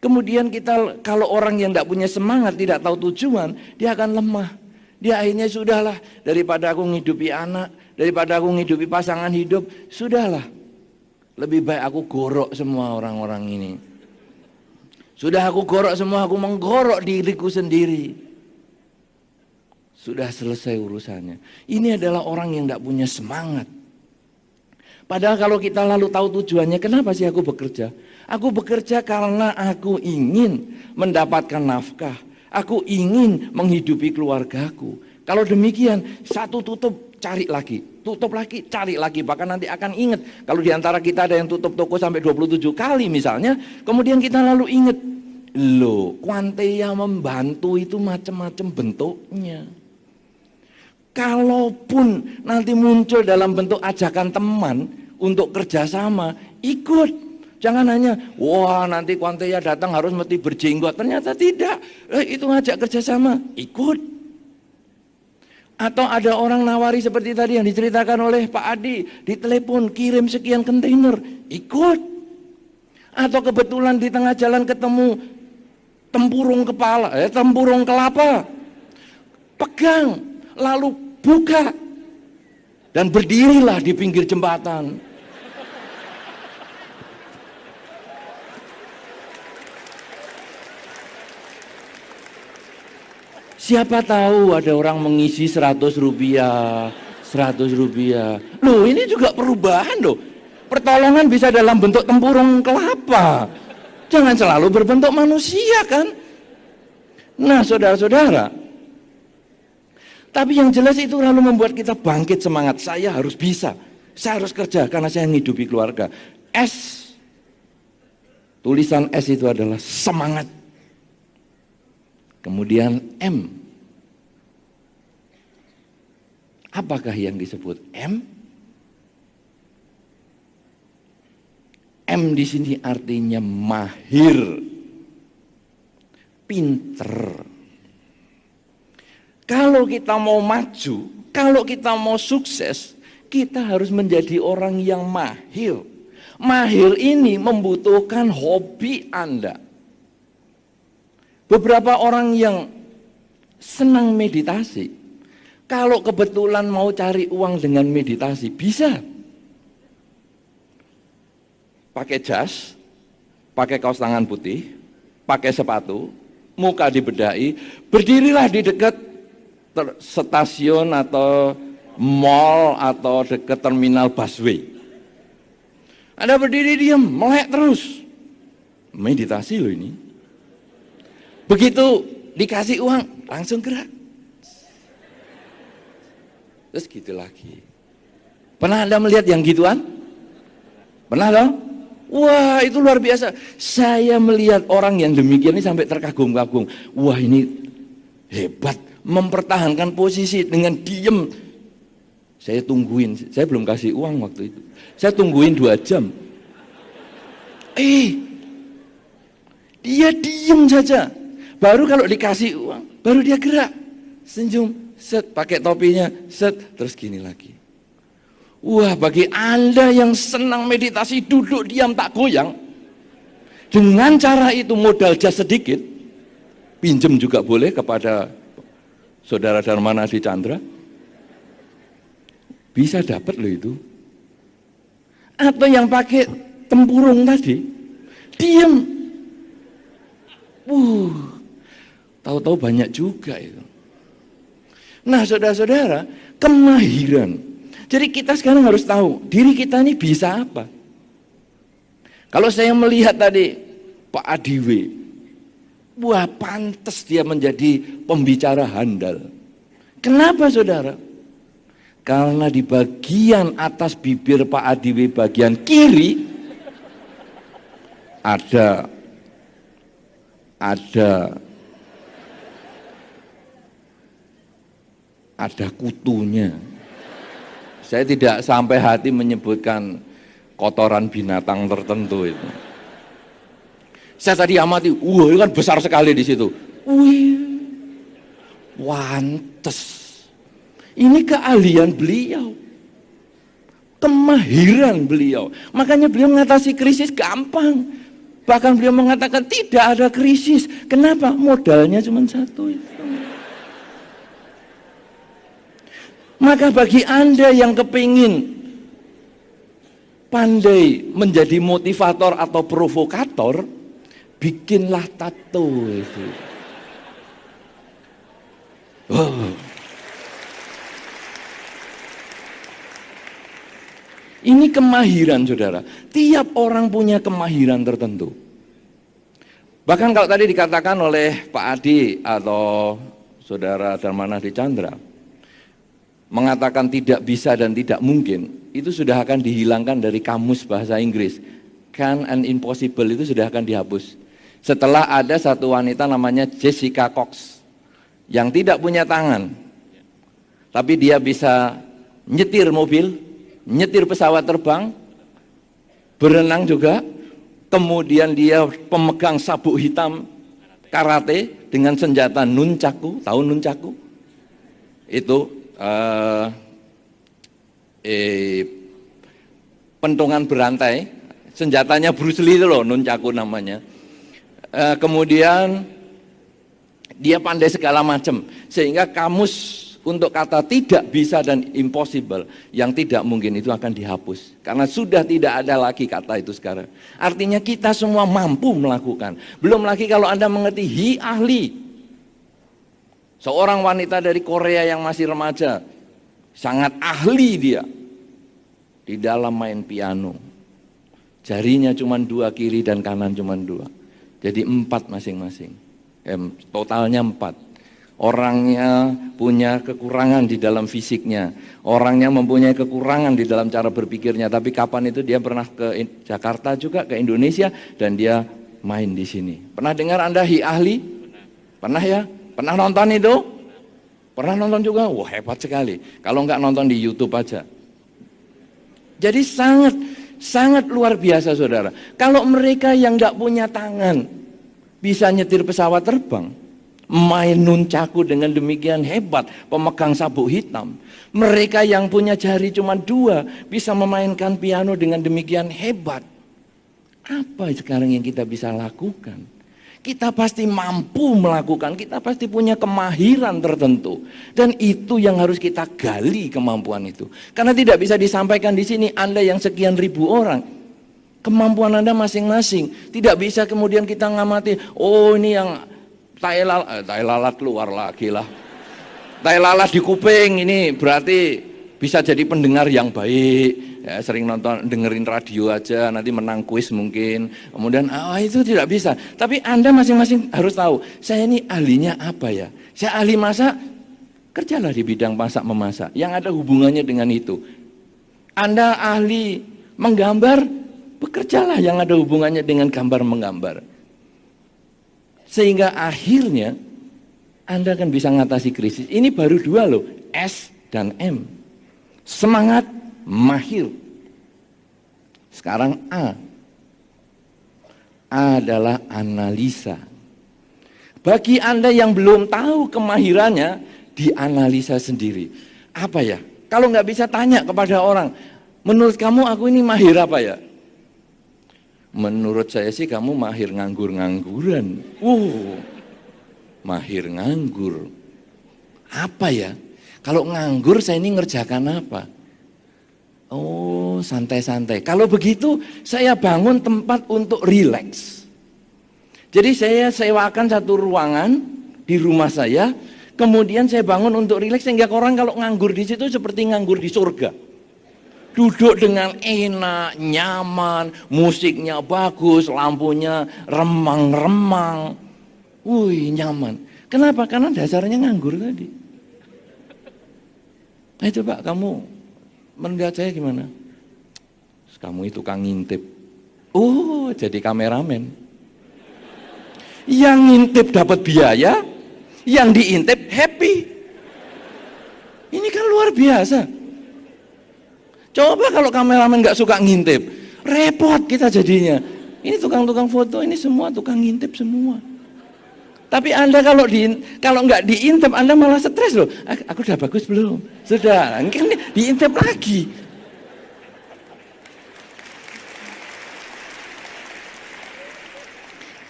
S3: Kemudian kita kalau orang yang tidak punya semangat, tidak tahu tujuan, dia akan lemah. Dia akhirnya sudahlah, daripada aku ngidupi anak, daripada aku ngidupi pasangan hidup, sudahlah. Lebih baik aku gorok semua orang-orang ini. Sudah aku gorok semua, aku menggorok diriku sendiri. Sudah selesai urusannya. Ini adalah orang yang tidak punya semangat. Padahal kalau kita lalu tahu tujuannya, kenapa sih aku bekerja? Aku bekerja karena aku ingin mendapatkan nafkah. Aku ingin menghidupi keluargaku. Kalau demikian, satu tutup, cari lagi. Tutup lagi, cari lagi. Bahkan nanti akan ingat. Kalau diantara kita ada yang tutup toko sampai 27 kali misalnya. Kemudian kita lalu ingat. Loh, Quantea membantu itu macam-macam bentuknya. Kalaupun nanti muncul dalam bentuk ajakan teman untuk kerjasama, ikut. Jangan hanya, wah nanti Quantea datang harus mesti berjenggot. Ternyata tidak, itu ngajak kerjasama, ikut. Atau ada orang nawari seperti tadi yang diceritakan oleh Pak Adi, ditelepon kirim sekian kontainer, ikut. Atau kebetulan di tengah jalan ketemu tempurung kelapa, pegang, lalu buka, dan berdirilah di pinggir jembatan. Siapa tahu ada orang mengisi 100 rupiah, 100 rupiah. Loh ini juga perubahan loh. Pertolongan bisa dalam bentuk tempurung kelapa. Jangan selalu berbentuk manusia kan. Nah saudara-saudara, tapi yang jelas itu lalu membuat kita bangkit semangat. Saya harus bisa, saya harus kerja karena saya menghidupi keluarga. Tulisan S itu adalah semangat. Kemudian M. Apakah yang disebut M? M di sini artinya mahir, pinter. Kalau kita mau maju, kalau kita mau sukses, kita harus menjadi orang yang mahir. Mahir ini membutuhkan hobi Anda. Beberapa orang yang senang meditasi, kalau kebetulan mau cari uang dengan meditasi, bisa. Pakai jas, pakai kaos tangan putih, pakai sepatu, muka dibedai, berdirilah di dekat stasiun atau mall atau dekat terminal busway. Anda berdiri diam, melek terus. Meditasi loh ini. Begitu dikasih uang, langsung gerak. Terus gitu lagi. Pernah Anda melihat yang gituan? Pernah dong? Wah, itu luar biasa. Saya melihat orang yang demikian ini sampai terkagum-kagum. Wah, ini hebat, mempertahankan posisi dengan diem. Saya tungguin, saya belum kasih uang waktu itu. Saya tungguin 2 jam. Dia diem saja. Baru kalau dikasih uang, baru dia gerak. Senyum, set, pakai topinya, set, terus gini lagi. Wah, bagi Anda yang senang meditasi, duduk diam tak goyang, dengan cara itu modal jas sedikit, pinjem juga boleh kepada saudara Darmana di Chandra, bisa dapat loh itu. Atau yang pakai tempurung tadi, diam. Tahu-tahu banyak juga itu. Nah, saudara-saudara, kemahiran. Jadi kita sekarang harus tahu, diri kita ini bisa apa. Kalau saya melihat tadi Pak Adiwe, wah pantas dia menjadi pembicara handal. Kenapa saudara? Karena di bagian atas bibir Pak Adiwe bagian kiri ada kutunya. Saya tidak sampai hati menyebutkan kotoran binatang tertentu itu. Saya tadi amati, wah itu kan besar sekali di situ. Wih, pantes. Ini keahlian beliau, kemahiran beliau. Makanya beliau mengatasi krisis gampang. Bahkan beliau mengatakan tidak ada krisis. Kenapa? Modalnya cuma satu itu. Maka bagi Anda yang kepingin pandai menjadi motivator atau provokator, bikinlah tato itu. Ini kemahiran saudara. Tiap orang punya kemahiran tertentu. Bahkan kalau tadi dikatakan oleh Pak Adi atau saudara Darmana di Chandra, mengatakan tidak bisa dan tidak mungkin, itu sudah akan dihilangkan dari kamus bahasa Inggris. Can and impossible itu sudah akan dihapus. Setelah ada satu wanita namanya Jessica Cox, yang tidak punya tangan, tapi dia bisa nyetir mobil, nyetir pesawat terbang, berenang juga, kemudian dia pemegang sabuk hitam karate dengan senjata nunchaku, tahu nunchaku? Itu pentungan berantai, senjatanya Bruce Lee itu loh, nunchaku namanya. Kemudian dia pandai segala macam, sehingga kamus untuk kata tidak bisa dan impossible, yang tidak mungkin itu akan dihapus. Karena sudah tidak ada lagi kata itu sekarang. Artinya kita semua mampu melakukan. Belum lagi kalau Anda mengerti ahli. Seorang wanita dari Korea yang masih remaja, sangat ahli dia di dalam main piano. Jarinya cuma 2, kiri dan kanan cuma 2. Jadi 4 masing-masing. Totalnya 4. orangnya punya kekurangan di dalam fisiknya, orangnya mempunyai kekurangan di dalam cara berpikirnya, tapi kapan itu dia pernah ke Jakarta juga, ke Indonesia, dan dia main di sini. Pernah dengar Anda ahli? Pernah ya? Pernah nonton itu? Pernah nonton juga? Wah, hebat sekali. Kalau enggak nonton di YouTube aja. Jadi sangat luar biasa, saudara. Kalau mereka yang enggak punya tangan bisa nyetir pesawat terbang, main nuncaku dengan demikian hebat, pemegang sabuk hitam. Mereka yang punya jari cuma 2 bisa memainkan piano dengan demikian hebat. Apa sekarang yang kita bisa lakukan? Kita pasti mampu melakukan, kita pasti punya kemahiran tertentu. Dan itu yang harus kita gali, kemampuan itu. Karena tidak bisa disampaikan di sini, Anda yang sekian ribu orang, kemampuan Anda masing-masing. Tidak bisa kemudian kita ngamati, oh ini yang tai lalat keluar lagi lah. Tai lalat di kuping, ini berarti bisa jadi pendengar yang baik. Ya, sering dengerin radio aja, nanti menang kuis mungkin. Kemudian itu tidak bisa. Tapi Anda masing-masing harus tahu, saya ini ahlinya apa ya? Saya ahli masak, kerjalah di bidang masak memasak yang ada hubungannya dengan itu. Anda ahli menggambar, bekerjalah yang ada hubungannya dengan gambar menggambar. Sehingga akhirnya Anda akan bisa mengatasi krisis. Ini baru 2 loh, S dan M. Semangat, mahir. Sekarang A. A adalah analisa. Bagi Anda yang belum tahu kemahirannya, dianalisa sendiri. Apa ya? Kalau nggak bisa tanya kepada orang, menurut kamu aku ini mahir apa ya? Menurut saya sih kamu mahir nganggur-ngangguran. Mahir nganggur. Apa ya? Kalau nganggur saya ini ngerjakan apa? Oh, santai-santai. Kalau begitu saya bangun tempat untuk rileks. Jadi saya sewakan satu ruangan di rumah saya, kemudian saya bangun untuk rileks sehingga orang kalau nganggur di situ seperti nganggur di surga. Duduk dengan enak, nyaman, musiknya bagus, lampunya remang-remang. Wih, nyaman. Kenapa? Karena dasarnya nganggur tadi. Coba kamu melihat saya gimana? Kamu itu tukang ngintip. Jadi kameramen. Yang ngintip dapat biaya, yang diintip happy. Ini kan luar biasa. Coba kalau kameramen nggak suka ngintip, repot kita jadinya. Ini tukang-tukang foto, ini semua tukang ngintip semua. Tapi Anda kalau nggak diintip, Anda malah stres loh. Aku udah bagus belum? Sudah, kan diintip lagi.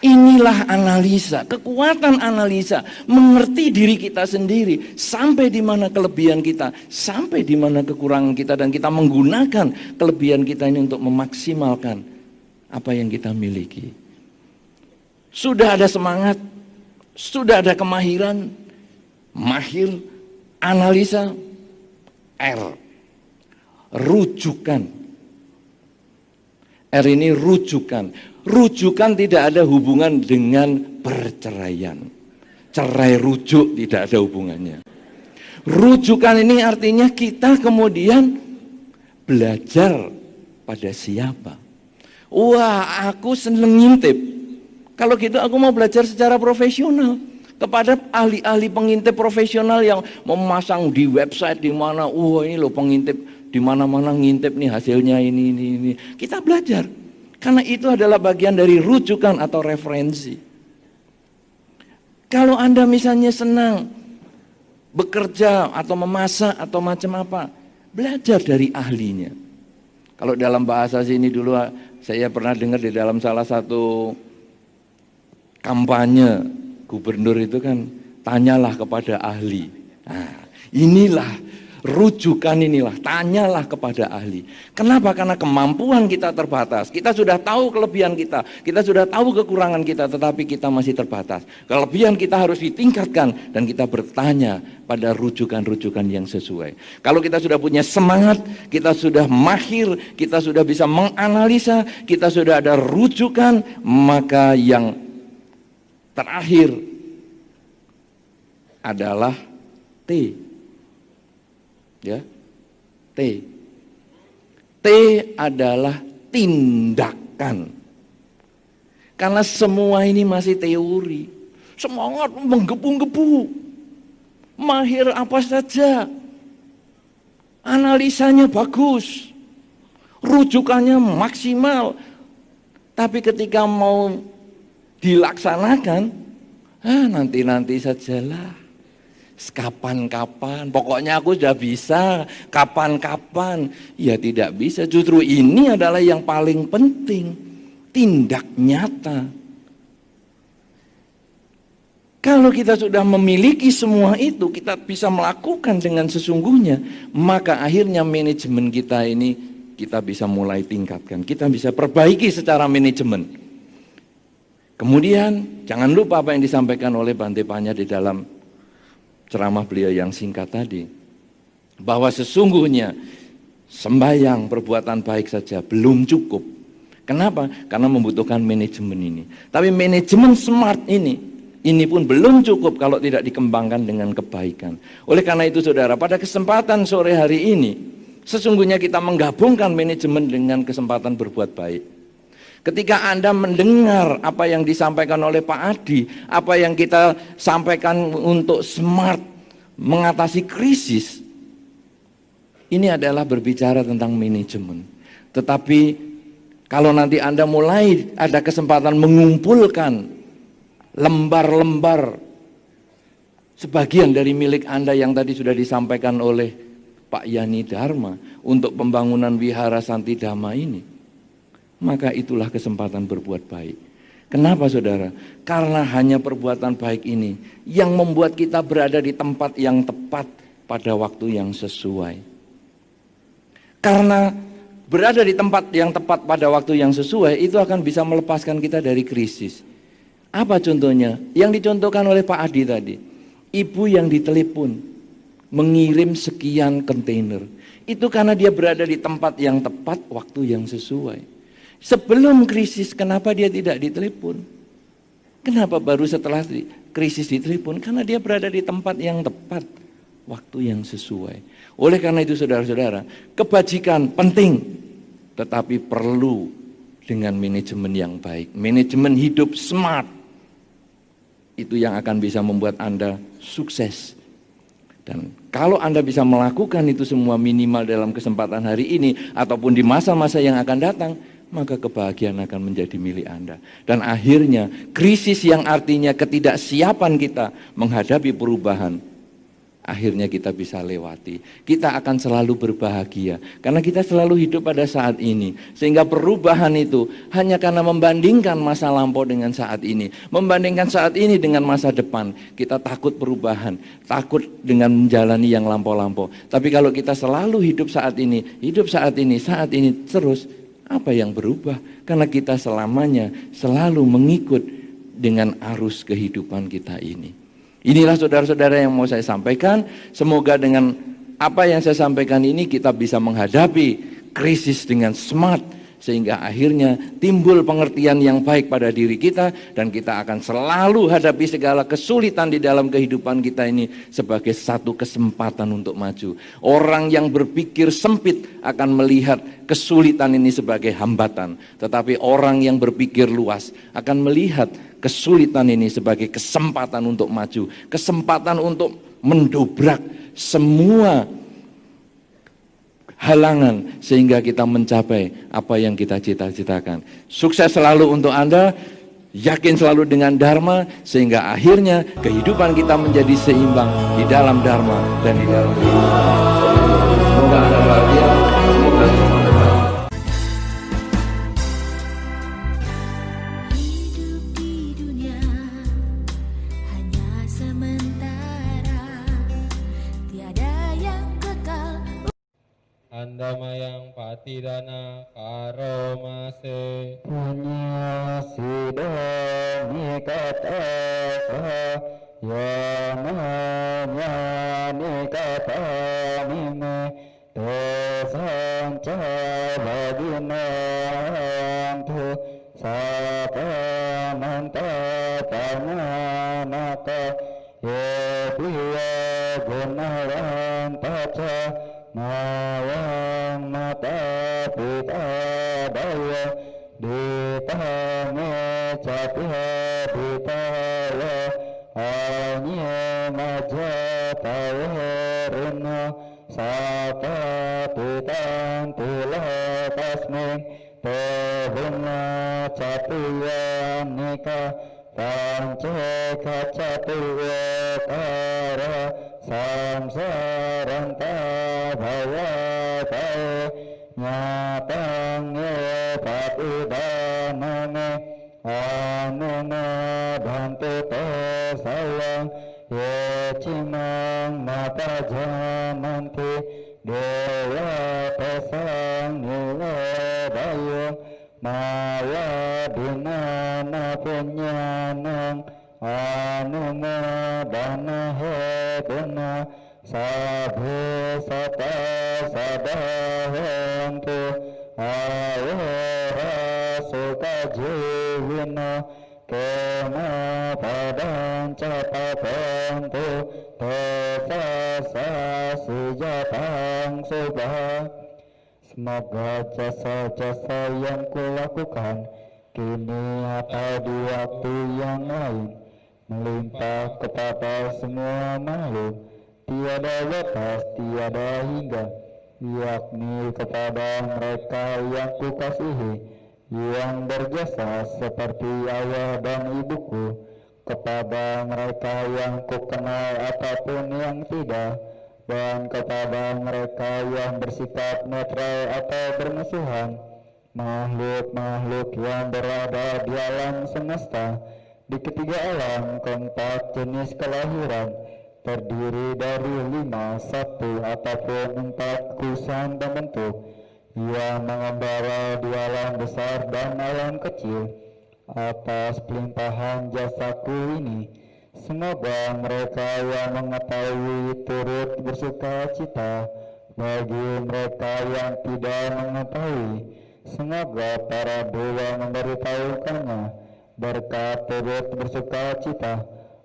S3: Inilah analisa, kekuatan analisa, mengerti diri kita sendiri, sampai di mana kelebihan kita, sampai di mana kekurangan kita, dan kita menggunakan kelebihan kita ini untuk memaksimalkan apa yang kita miliki. Sudah ada semangat, sudah ada kemahiran, mahir, analisa, R, rujukan. R ini rujukan. Rujukan tidak ada hubungan dengan perceraian. Cerai rujuk tidak ada hubungannya. Rujukan ini artinya kita kemudian belajar pada siapa. Wah, aku seneng ngintip. Kalau gitu aku mau belajar secara profesional kepada ahli-ahli pengintip profesional yang memasang di website di mana, ini loh pengintip di mana-mana ngintip nih hasilnya ini. Kita belajar. Karena itu adalah bagian dari rujukan atau referensi. Kalau Anda misalnya senang bekerja atau memasak atau macam apa, belajar dari ahlinya. Kalau dalam bahasa sini dulu saya pernah dengar di dalam salah satu kampanye gubernur itu kan, tanyalah kepada ahli. Nah, inilah rujukan, inilah tanyalah kepada ahli. Kenapa? Karena kemampuan kita terbatas. Kita sudah tahu kelebihan kita sudah tahu kekurangan kita, tetapi kita masih terbatas. Kelebihan kita harus ditingkatkan dan kita bertanya pada rujukan-rujukan yang sesuai. Kalau kita sudah punya semangat, kita sudah mahir, kita sudah bisa menganalisa, kita sudah ada rujukan, maka yang terakhir adalah T. Ya. T. T adalah tindakan. Karena semua ini masih teori. Semangat menggebu-gebu. Mahir apa saja. Analisanya bagus. Rujukannya maksimal. Tapi ketika mau dilaksanakan, nanti-nanti sajalah. Kapan-kapan, pokoknya aku sudah bisa, kapan-kapan. Ya tidak bisa, justru ini adalah yang paling penting, tindak nyata. Kalau kita sudah memiliki semua itu, kita bisa melakukan dengan sesungguhnya, maka akhirnya manajemen kita ini kita bisa mulai tingkatkan, kita bisa perbaiki secara manajemen. Kemudian jangan lupa apa yang disampaikan oleh Bante Panya di dalam ceramah beliau yang singkat tadi, bahwa sesungguhnya sembahyang perbuatan baik saja belum cukup. Kenapa? Karena membutuhkan manajemen ini. Tapi manajemen smart ini pun belum cukup kalau tidak dikembangkan dengan kebaikan. Oleh karena itu saudara, pada kesempatan sore hari ini, sesungguhnya kita menggabungkan manajemen dengan kesempatan berbuat baik. Ketika Anda mendengar apa yang disampaikan oleh Pak Adi, apa yang kita sampaikan untuk smart mengatasi krisis, ini adalah berbicara tentang manajemen. Tetapi kalau nanti Anda mulai ada kesempatan mengumpulkan lembar-lembar sebagian dari milik Anda yang tadi sudah disampaikan oleh Pak Yani Dharma untuk pembangunan Wihara Santidhamma ini, maka itulah kesempatan berbuat baik. Kenapa saudara? Karena hanya perbuatan baik ini yang membuat kita berada di tempat yang tepat pada waktu yang sesuai. Karena berada di tempat yang tepat pada waktu yang sesuai itu akan bisa melepaskan kita dari krisis. Apa contohnya? Yang dicontohkan oleh Pak Adi tadi. Ibu yang ditelepon mengirim sekian kontainer. Itu karena dia berada di tempat yang tepat waktu yang sesuai. Sebelum krisis, kenapa dia tidak ditelepon? Kenapa baru setelah krisis ditelepon? Karena dia berada di tempat yang tepat, waktu yang sesuai. Oleh karena itu saudara-saudara, kebajikan penting, tetapi perlu dengan manajemen yang baik. Manajemen hidup smart, itu yang akan bisa membuat Anda sukses. Dan kalau Anda bisa melakukan itu semua minimal dalam kesempatan hari ini, ataupun di masa-masa yang akan datang, maka kebahagiaan akan menjadi milik Anda. Dan akhirnya krisis yang artinya ketidaksiapan kita menghadapi perubahan, akhirnya kita bisa lewati. Kita akan selalu berbahagia karena kita selalu hidup pada saat ini. Sehingga perubahan itu hanya karena membandingkan masa lampau dengan saat ini, membandingkan saat ini dengan masa depan. Kita takut perubahan, takut dengan menjalani yang lampau-lampau. Tapi kalau kita selalu hidup saat ini terus, apa yang berubah? Karena kita selamanya selalu mengikut dengan arus kehidupan kita ini. Inilah saudara-saudara yang mau saya sampaikan. Semoga dengan apa yang saya sampaikan ini kita bisa menghadapi krisis dengan smart, sehingga akhirnya timbul pengertian yang baik pada diri kita, dan kita akan selalu hadapi segala kesulitan di dalam kehidupan kita ini sebagai satu kesempatan untuk maju. Orang yang berpikir sempit akan melihat kesulitan ini sebagai hambatan, tetapi orang yang berpikir luas akan melihat kesulitan ini sebagai kesempatan untuk maju, kesempatan untuk mendobrak semua halangan sehingga kita mencapai apa yang kita cita-citakan. Sukses selalu untuk Anda, yakin selalu dengan Dharma, sehingga akhirnya kehidupan kita menjadi seimbang di dalam Dharma dan di dalam kehidupan. Semoga Anda bahagia, semoga semua bahagia.
S5: Hidup di dunia hanya sementara, tiada yang kekal.
S2: Andamayang patidana karo mase.
S1: Hanya sidani kata yananya ni kata nime dosanca baginantu sapananta tananaka piya gunawan taca mawang mata pita daya ditame capiha ditawa anye maja tawaruna sata pitan tula tasming tebuna capiya nika panca kacatuya kara samsaranta bhawata nyatangnya patidanane anuna bantu tesawang yecimang mata jamanti dewa tesang nila dayung mawa dinana punyanang anuna dana heduna sabu sata sadahantu awara suka jiwina kena padan capapantu tesasa sujatang subah. Semoga jasa-jasa yang kulakukan kini atau di waktu yang lain melimpah kepada semua makhluk, tiada batas, tiada hingga, yakni kepada mereka yang kukasihi, yang berjasa seperti ayah dan ibuku, kepada mereka yang kukenal ataupun yang tidak, dan kepada mereka yang bersikap netral atau bermusuhan, makhluk-makhluk yang berada di alam semesta, di ketiga alam, keempat jenis kelahiran, terdiri dari 5, 1 ataupun 4 kusan bentuk yang mengembara di alam besar dan alam kecil. Atas pelimpahan jasaku ini, semoga mereka yang mengetahui turut bersuka cita. Bagi mereka yang tidak mengetahui, semoga para dewa memberitahukannya berkat turut bersuka cita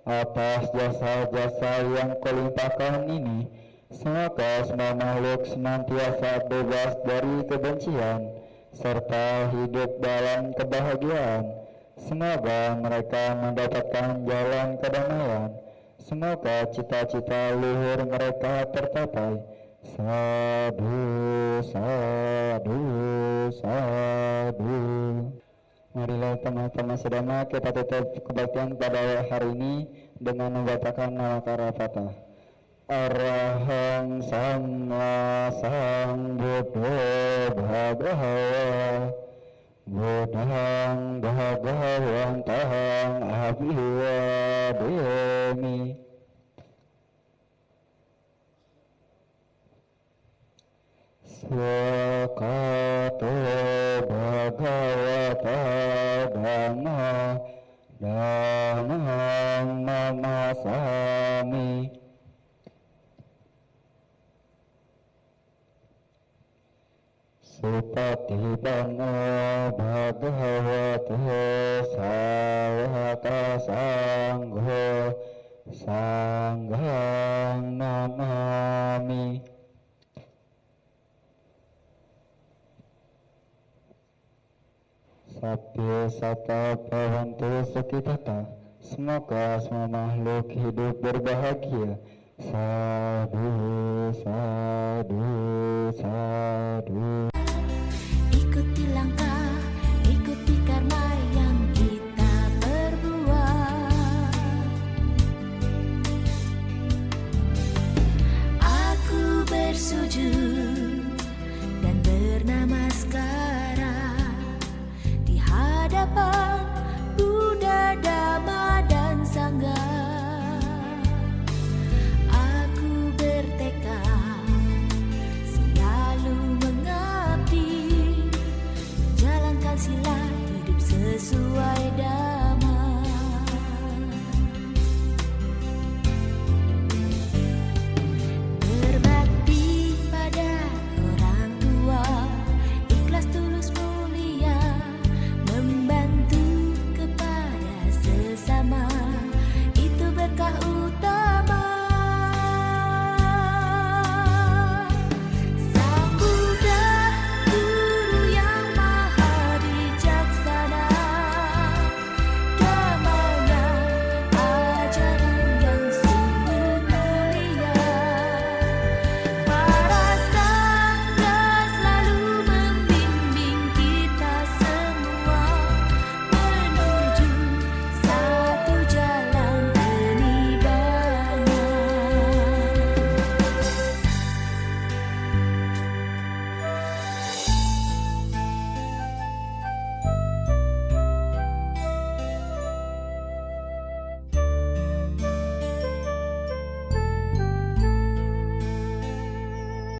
S1: atas jasa-jasa yang kulimpahkan ini. Semoga semua makhluk senantiasa bebas dari kebencian serta hidup dalam kebahagiaan. Semoga mereka mendapatkan jalan kedamaian. Semoga cita-cita luhur mereka tercapai. Sadu, sadu, sadu. Marilah teman-teman sedama kita tutup kebaktian pada hari ini dengan membacakan nama Fatah. Arahang Sama Sambuddho Bhagawa Buddhang Bhagawantahang Abhiwademi. Swakato Bhagavata Dhamma Dhammang Namasami. Supatipano Bhagavato Sawaka Sangho Sanghang Namami. Sabya sata bhavantu sukhitata. Semoga semua makhluk hidup berbahagia. Sadu, sadu, sadu.